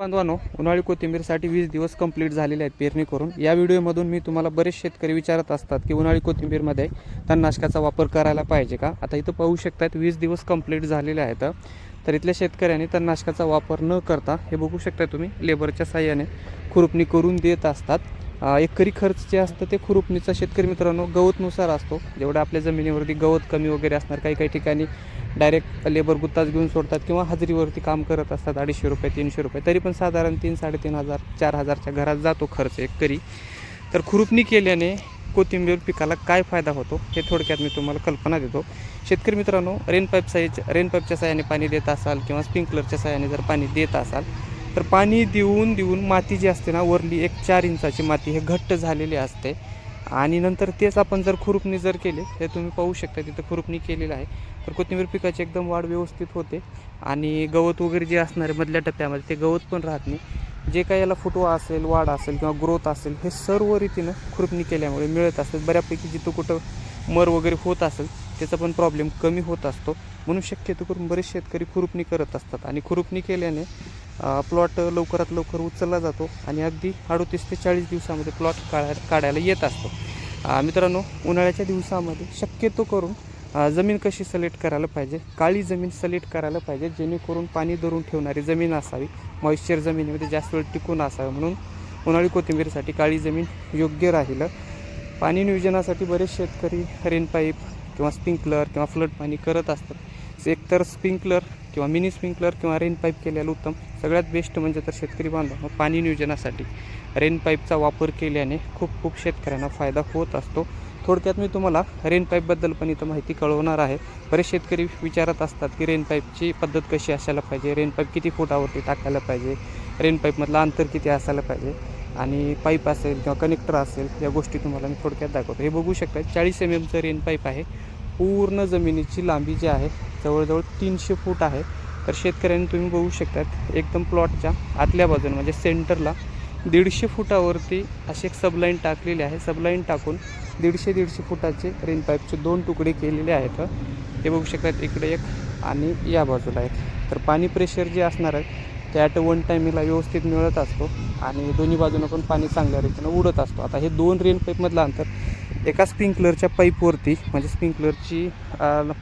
बांधवांनो, उन्हाळी कोथिंबीरसाठी 20 दिवस कंप्लीट झालेले आहेत पेरणी करून. या व्हिडिओमधून मी तुम्हाला बरेच शेतकरी विचारत असतात की उन्हाळी कोथिंबीरमध्ये तणनाशकाचा वापर करायला पाहिजे का. आता इथं पाहू शकतात 20 दिवस कंप्लीट झालेले आहेत. तर इथल्या शेतकऱ्यांनी तणनाशकाचा वापर न करता हे बघू शकता तुम्ही लेबरच्या साह्याने खुरपणी करून देत असतात. एकरी खर्च जे असतं ते खुरपणीचा शेतकरी मित्रांनो गवतनुसार असतो. जेवढं आपल्या जमिनीवरती गवत कमी वगैरे असणार, काही काही ठिकाणी डायरेक्ट लेबर गुत्ताच घेऊन सोडतात किंवा हजेरीवरती काम करत असतात 250 रुपये 300 रुपये, तरी पण साधारण 3,000-3,500 4,000च्या घरात जातो खर्च एकरी. तर खुरपणी केल्याने कोथिंबीर पिकाला काय फायदा होतो हे थोडक्यात मी तुम्हाला कल्पना देतो. शेतकरी मित्रांनो, रेनपाईपच्या साहाय्याने पाणी देत असाल किंवा स्प्रिंकलरच्या साहाय्याने जर पाणी देत असाल तर पाणी देऊन माती जी असते ना, वरली एक 4 इंचाची माती हे घट्ट झालेली असते. आणि नंतर तेच आपण जर खुरपणी जर केले, हे तुम्ही पाहू शकता तिथं खुरपणी केलेलं आहे, तर कोथिंबीर पिकाची एकदम वाढ व्यवस्थित होते. आणि गवत वगैरे जे असणार आहे मधल्या टप्प्यामध्ये ते गवत पण राहत नाही. जे काही याला फुटवा असेल, वाढ असेल किंवा ग्रोथ असेल, हे सर्व रीतीनं खुरपणी केल्यामुळे मिळत असतं. बऱ्यापैकी जिथं कुठं मर वगैरे होत असेल त्याचा पण प्रॉब्लेम कमी होत असतो. म्हणून शक्यतो करून बरेच शेतकरी खुरपणी करत असतात. आणि खुरपणी केल्याने प्लॉट लवकरात लवकर उचलला जातो आणि अगदी 38 ते 40 दिवसामध्ये प्लॉट काढायला येत असतो. मित्रांनो, उन्हाळ्याच्या दिवसामध्ये शक्यतो करून जमीन कशी सिलेक्ट करायला पाहिजे, काळी जमीन सिलेक्ट करायला पाहिजे, जेणेकरून पाणी धरून ठेवणारी जमीन असावी, मॉइश्चर जमिनीमध्ये जास्त वेळ टिकून असावे. म्हणून उन्हाळी कोथिंबीरसाठी काळी जमीन योग्य राहील. पाणी नियोजनासाठी बरेच शेतकरी रेनपाईप किंवा स्प्रिंकलर किंवा फ्लड पाणी करत असतात. एकतर स्प्रिंकलर किंवा मिनी स्प्रिंकलर किंवा रेनपाईप केलेलं उत्तम. सगळ्यात बेस्ट म्हणजे तर शेतकरी बांधव पाणी नियोजनासाठी रेनपाईपचा वापर केल्याने खूप शेतकऱ्यांना फायदा होत असतो. थोडक्यात मी तुम्हाला रेनपाईपबद्दल पण इथं माहिती कळवणार आहे. बरेच शेतकरी विचारत असतात की रेनपाईपची पद्धत कशी असायला पाहिजे, रेनपाईप किती फुटावरती टाकायला पाहिजे, रेनपाईपमधलं अंतर किती असायला पाहिजे, आणि पाईप असेल किंवा कनेक्टर असेल, या गोष्टी तुम्हाला मी थोडक्यात दाखवतो. हे बघू शकता 40 mm रेनपाईप आहे. पूर्ण जमिनीची लांबी जी आहे जवळजवळ 300 फूट आहे. तर शेतकऱ्यांनी तुम्ही बघू शकतात एकदम प्लॉटच्या आतल्या बाजूने म्हणजे सेंटरला 150 फुटावरती अशी एक सबलाईन टाकलेली आहे. सबलाईन टाकून 150 फुटाचे रेनपाईपचे 2 तुकडे केलेले आहेत. हे बघू शकतात, इकडे एक आणि या बाजूला एक. तर पाणी प्रेशर जे असणार आहे ते ॲट वन टाईमला व्यवस्थित मिळत असतो आणि दोन्ही बाजूनं पण पाणी चांगल्या रीतीनं उडत असतो. आता हे 2 रेनपाईपमधलं अंतर एका स्प्रिंकलरच्या पाईपवरती, म्हणजे स्प्रिंकलरची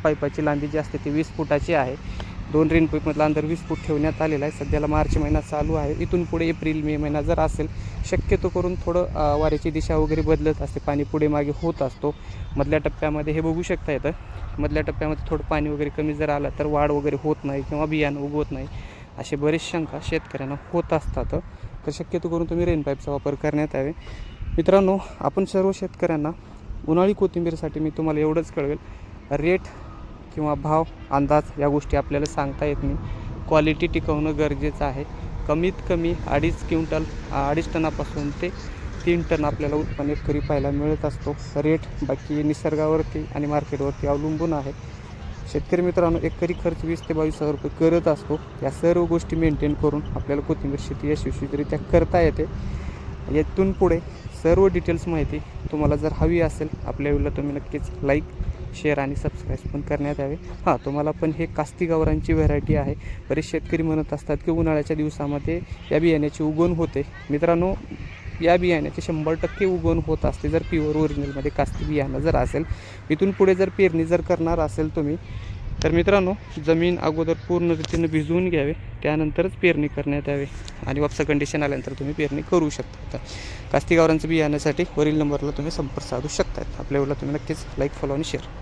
पाईपाची लांबी जी असते ती 20 फुटाची आहे. 2 रेनपाईपमधलं अंतर 20 फूट ठेवण्यात आलेलं आहे. सध्याला मार्च महिना चालू आहे. इथून पुढे एप्रिल मे महिना जर असेल, शक्यतो करून थोडं वाऱ्याची दिशा वगैरे बदलत असते, पाणी पुढे मागे होत असतो. मधल्या टप्प्यामध्ये हे बघू शकता येतं, मधल्या टप्प्यामध्ये थोडं पाणी वगैरे कमी जर आलं तर वाढ वगैरे होत नाही किंवा बियाणं उगवत नाही, असे बरेच शंका शेतकऱ्यांना होत असतात. तर शक्यतो करून तुम्ही रेनपाईपचा वापर करण्यात यावे. मित्रांनो, आपण सर्व शेतकऱ्यांना उन्हाळी कोथिंबीरसाठी मी तुम्हाला एवढंच कळवेल, रेट किंवा भाव अंदाज या गोष्टी आपल्याला सांगता येत नाही. क्वालिटी टिकवणं गरजेचं आहे. कमीत कमी 2.5 टनापासून ते 3 टन आपल्याला उत्पन्न एकरी पाहायला मिळत असतो. रेट बाकी निसर्गावरती आणि मार्केटवरती अवलंबून आहे. शेतकरी मित्रांनो, एकरी खर्च 20,000 ते 22,000 रुपये करत असतो. या सर्व गोष्टी मेंटेन करून आपल्याला कोथिंबीर शेती यशस्वीरित्या करता येते. यातून पुढे सर्व डिटेल्स माहिती तुम्हाला जर हवी असेल आपल्या व्हिडिओला तुम्ही नक्कीच लाईक, शेअर आणि सबस्क्राईब पण करण्यात यावे. तुम्हाला पण हे कास्ती गावरांची व्हरायटी आहे. बरेच शेतकरी म्हणत असतात की उन्हाळ्याच्या दिवसामध्ये या बियाण्याची उगवण होते. मित्रांनो, या बियाण्याचे 100% उगवण होत असते जर प्युअर ओरिजिनलमध्ये कास्ती बियाणं जर असेल. इथून पुढे जर पेरणी जर करणार असेल तुम्ही, तर मित्रांनो जमीन अगोदर पूर्ण रीतीनं भिजवून घ्यावे, त्यानंतरच पेरणी करण्यात यावे आणि वापसा कंडिशन आल्यानंतर तुम्ही पेरणी करू शकता. कास्ती गावरांचं बियाण्यासाठी वरील नंबरला तुम्ही संपर्क साधू शकता. आपल्या व्हिडिओला तुम्ही नक्कीच लाईक, फॉलो आणि शेअर